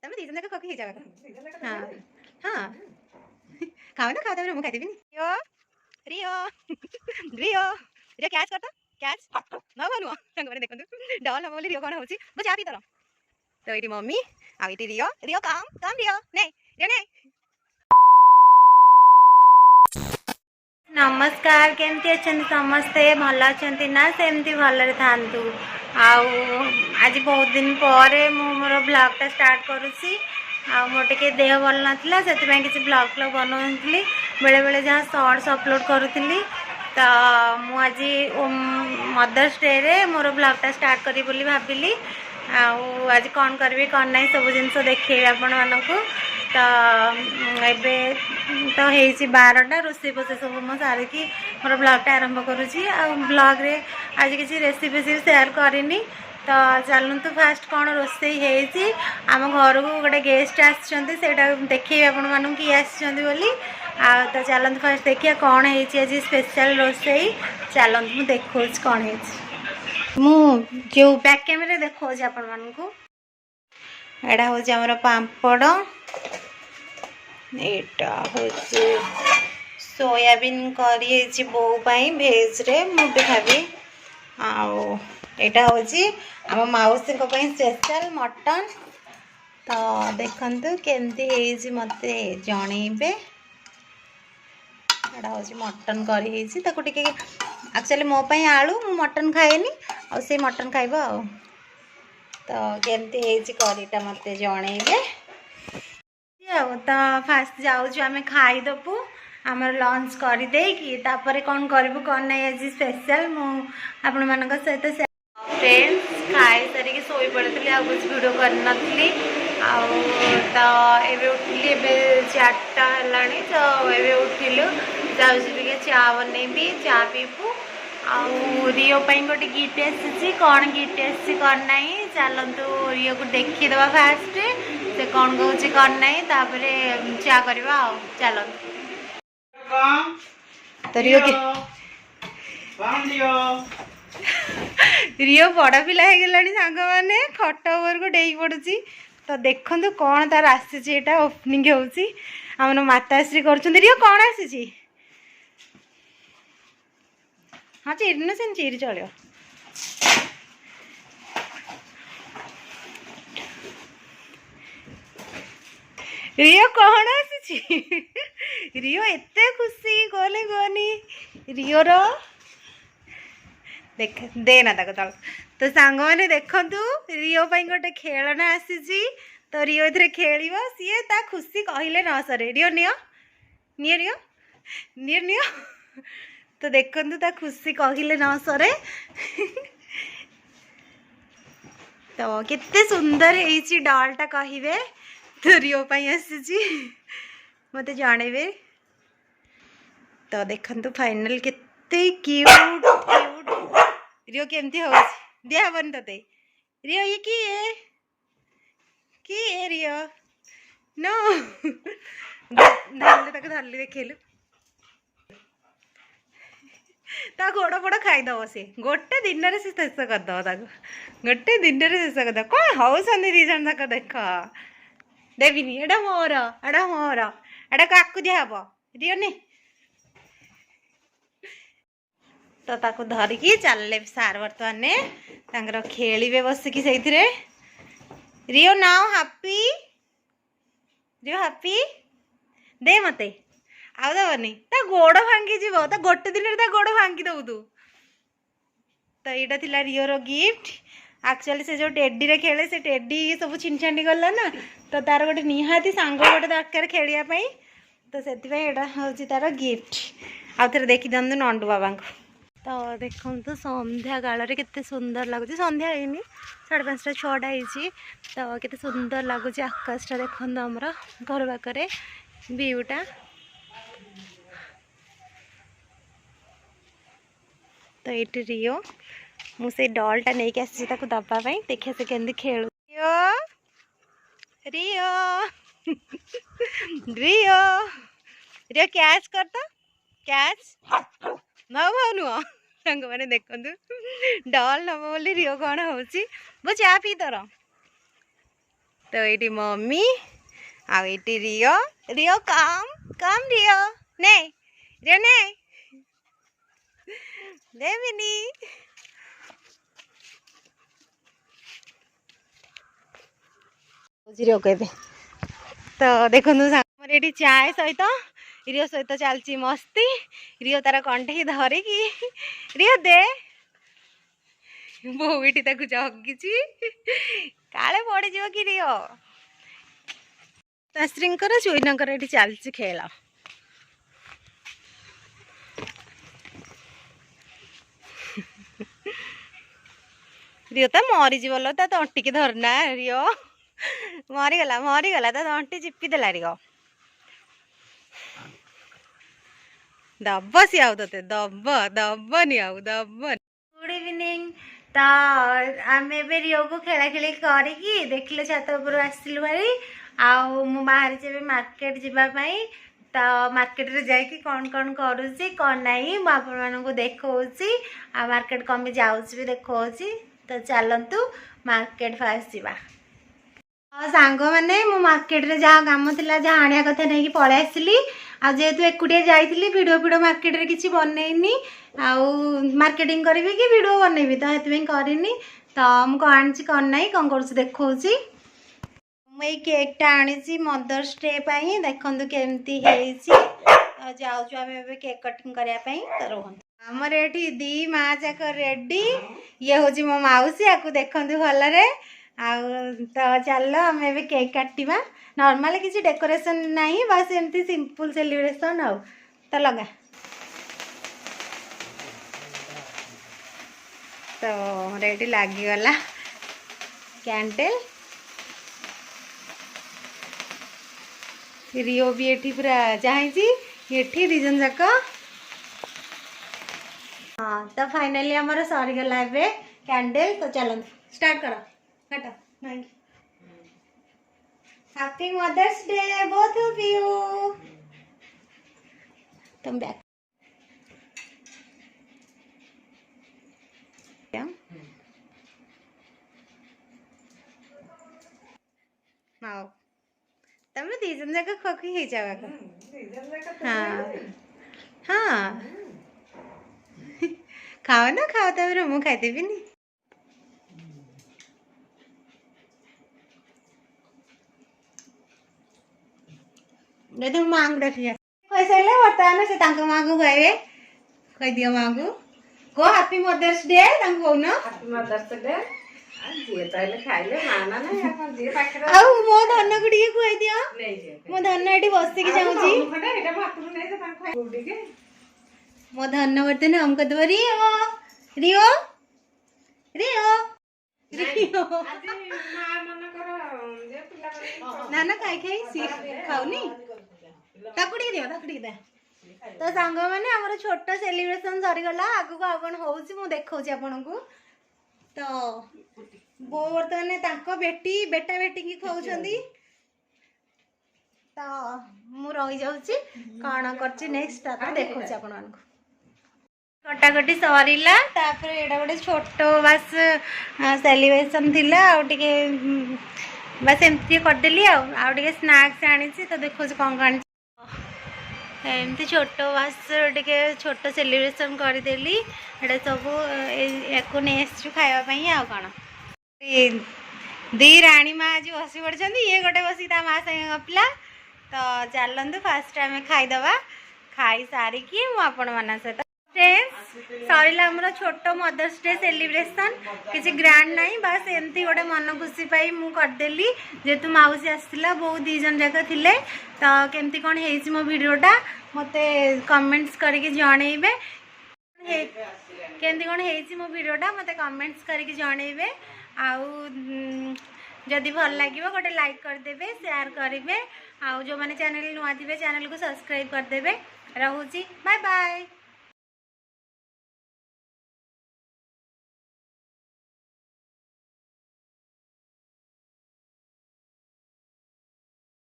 ତମେ ଦି ଜଣ ଯାକ କକି ହେଇଯାଅ। ହଁ ହଁ ଖାଅ ନା ଖାଅ ତାପରେ ମୁଁ ଖାଇଦେବିନି। ରିଓ ରିଓ ରିଓ କ୍ୟାଚ୍ କର ତ କ୍ୟାଚ୍ ନବ ନୁହଁ ସାଙ୍ଗମାନେ ଦେଖନ୍ତୁ ଡଲ୍ ହବ ବୋଲି ରିଓ କ'ଣ ହଉଛି ମୁଁ ଚା ପିଇ ତର। ତ ଏଇଠି ମମି ଆଉ ଏଇଠି ରିଓ ରିଓ କମ୍ କମ୍ ରିଓ ନେ ରିଓ ନେ। नमस्कार केमती अच्छा समस्ते भल अच्छा ना सेमती भलरे थांतु। आज बहुत दिन पर मोर ब्लॉगटा स्टार्ट करुँची मोर टे देह भल नाला से किसी ब्लॉग फ्लॉग बनाऊली बेले बेले जहाँ शॉर्ट्स अपलोड करूली। तो मुझे मदर्स डे रे मोर ब्लॉगटा स्टार्ट करी बोली भाविली। आज कौन करी कौन ना सब जिन देखे आपण मानक। तो एबे तो है 12टा रोषे पोषे सब मो सारिकी मोर ब्लॉगटा आरंभ करुँची। ब्लॉग रे आज किसी रेसिपी शेयर करनी। तो चलतु फास्ट कौन रोषे आम घर को गोटे गेस्ट आसछंती सेटा देखिए आपण मानू किए आसछंती बोली। तो चलतु फास्ट देखिए कौन है आज स्पेशल रोषे। चलतु मु देखो कौन है मु जो बैक कैमरा देखो आपण मानू। एटा हूँ आमर पापड़ एटा हूँ सोयाबीन करी बो भेज रे मुझे खाबी। आटा हूँ आम मौसी स्पेशल मटन। तो देखु केमती मत जनइबे। एटा हूँ मटन करी एक्चुअली मोपाई आलू मु मटन खाएनी से मटन खाइब। तो केमती करीटा मत जनइबे। तो फास्ट जाऊँ आम खाईदेबू आमर लंच कर तापर कौन करूँ कौन ना आज स्पेशल आपण मान सहित फ्रेंड्स खाई सारिक शोई पड़ी आ कुछ वीडियो करनी। तो एबे उठिली एबे 4टा है। तो एबे उठिलु जाऊँगी चा बनइबी चा पीबू। रिओ गोटे गिफ्ट आसी कौन गिफ्ट आसी कौन ना चलतु रिओ को देखीदे फास्ट से कौन कौन कौन ना तापर चा करवा। चलतु तो रिओ रिओ बड़ पिला हो गला सांग मैंने खट ओवर को डेई पड़ी। तो देखु कौन तार आसी ओपनिंग होमर माताश्री कर रिओ कौन आसी। हाँ चिरी से चिरी चलो। रिओ कौन आसी रिओ एते खुशी कहले कहनी रिओ रो देख देना तक तल। तो सांग मैंने देखु रिओ गोटे खेलना आसी। तो रिओ ए खेल सी ता खुशी कहले न सरे। Rio neo neo Rio neo neo. तो देखु ता खुशी कहले न सरे। तो केते सुंदर है डॉलटा कहे। तो रिओ आसी मत जानवे। तो देखु फाइनल केते क्यूट क्यूट रिओ केमती हो दिहबन ते रिओ ये कि रिओ नो धरली देखलु ता गोड़ पड़ खाईदब सी गोटे दिन से शेष करदब गोटे दिन शेष करदब कौन हौसन दी जन तक देख देविनी एटा मोर एटा काकू दिहब रिओ ने। तो ताको धरिकी चलले सार बर्तमान खेलिबे बसिकी से Rio now happy Rio happy they मते आउ दबनी ता गोड़ भांगी जीव ता गोटे दिन ता गोड़ भांगी दबु तू। तो यहाँ थिला रिओर गिफ्ट एक्चुअली से जो टेडी रे खेले से टेडी सब छिन छांडी गला ना। तो तार गोटे निहाती सांग गोटे दरकार खेलिया। तो से हूँ तार गिफ्ट आउ थे देखी दिखाँ नंदू बाबा को। तो देखो संध्या काल के सुंदर लगुच संध्या है 5:30 6टा हो। तो केते सुंदर लगुच आकाशटा देखो आमर घर पाखे व्यूटा। तो ये रिओ मुझे डॉलटा नहीं आसी दबापी देखिए से केमती खेल। Rio Rio Rio Rio catch कर तो कैच भाऊ भाऊ नुह सांग मैंने देखु डल नब बोली रियो कौन हो वो चा पी तर तो ये मम्मी आउ ये रियो रियो कम कम रियो ने रियो ने देविनी रियो कहते तो देखो ये चाय सहित रियो सहित चलती मस्ती रियो तार कंठे धरिकी रियो दे बोईटी ताकू जगी काले पड़ जाव कि रियो ताश्रींकर चुईनकर ये चलती खेल रियो तो मरीज लो ता तंटी की धरना रियो मरीगला ता तंटी चिपी देला रियो दब सी आउ ते दब दबनी आउ दब गुड इवनिंग तो आम ए रियो को खेला खेली करी देखिले छात उपर आसलु भाई आउ मु बाहर से मार्केट जावाई तो मार्केट रे जाइए कौन कौन करुँची कौन नाई मुझे देखी आ मार्केट कमी जाऊँच भी देखी तो चलतु मार्केट फास्ट जावा सांग मैंने मो मार्केट रे जहाँ काम थी जहाँ आनिया कथा नहीं पलि आसली आ जेहेतु एकुटिया जाइली वीडियो वीडियो मार्केट रे किसी बनईनी आउ मार्केटिंग करी कि वीडियो बनईबी तो ये करनी तो मुझे आनी कौन ना कौन कर देखी मुझे केकटा आनी मदर्स डे देखु केमती जाऊँ आम केक कटिंग करने तो रुहतु आमर ये दी माँ जाक रेडी ये हूँ मो मौसी या देखु भलरे तो चल आम ए केक काटिबा नॉर्मल किसी डेकोरेशन नहीं बस एमती सिंपल सेलिब्रेशन आउ तो लगा तो रेडी लगिगला कैंडल रियो भी ये पूरा चाहिए ये दिजन जाक हाँ तो फाइनली आमर सरीगला कैंडल तो चलते स्टार्ट करो cut happy mother's day both of you तुम बैक आओ तुम दीजन जाक खोकी हो जावा हाँ हाँ खाओ ना खाओ तब मु खाईदेवी नी तुम माँ को देख खुई सारे बर्तमान से माँ को खुआबे खुई दियो माँ को कह हैप्पी मदर्स डे कौन मदर्स डे खाइले माना मो धन को खुआई दियो मो धन ये बसिक चाहूँ मो धन बर्तन हमको दब रियो रियो रियो रियो ना ना खाई खाई सी खाऊनी ताकुड़ी दियो दे तो सांग मैंने आमर छोट सेलिब्रेशन सरीगला आगु को कौन हो देखा आपन को तो बो बर्तमान बेटी बेटा बेटी की खाऊंगी तो मु रही जाऊँगी कौन कर नेक्स्ट देखा आपण मान कटाकटी सरीला यहाँ गोटे छोट बस सेलिब्रेशन थी बस एमती करदेली आगे स्नाक्स आनी तो देखो कौन कौन एमती छोट बस टे छोट सेलिब्रेशन करदेली ये सब या नहीं खावाई आ कौन दी राणी माँ आज बसी पड़ी ये गोटे बस माँ संगे गपिला तो चलतु फास्ट आम खाईदे खाई सारिकी मुझे मान सहित फ्रेंड्स सरीला आमर छोट मदर्स डे सेलिब्रेशन किसी ग्रांड नहीं बस एमती गोटे मन खुशी पाई मु करदेली जेहेतु मौसी आसला बहुत दीजन जाक थिले तो केमती कौन है मो वीडियोटा मते कमेंट्स करके जनइबे केमती कौन है मो वीडियोटा मते कमेंट्स करके जनइबे आउ जदि भल लगे गोटे लाइक करदे शेयर करेंगे आउ जो मैंने चैनल नुआ थे चैनल को सब्सक्राइब करदे। रोची बाय बाय।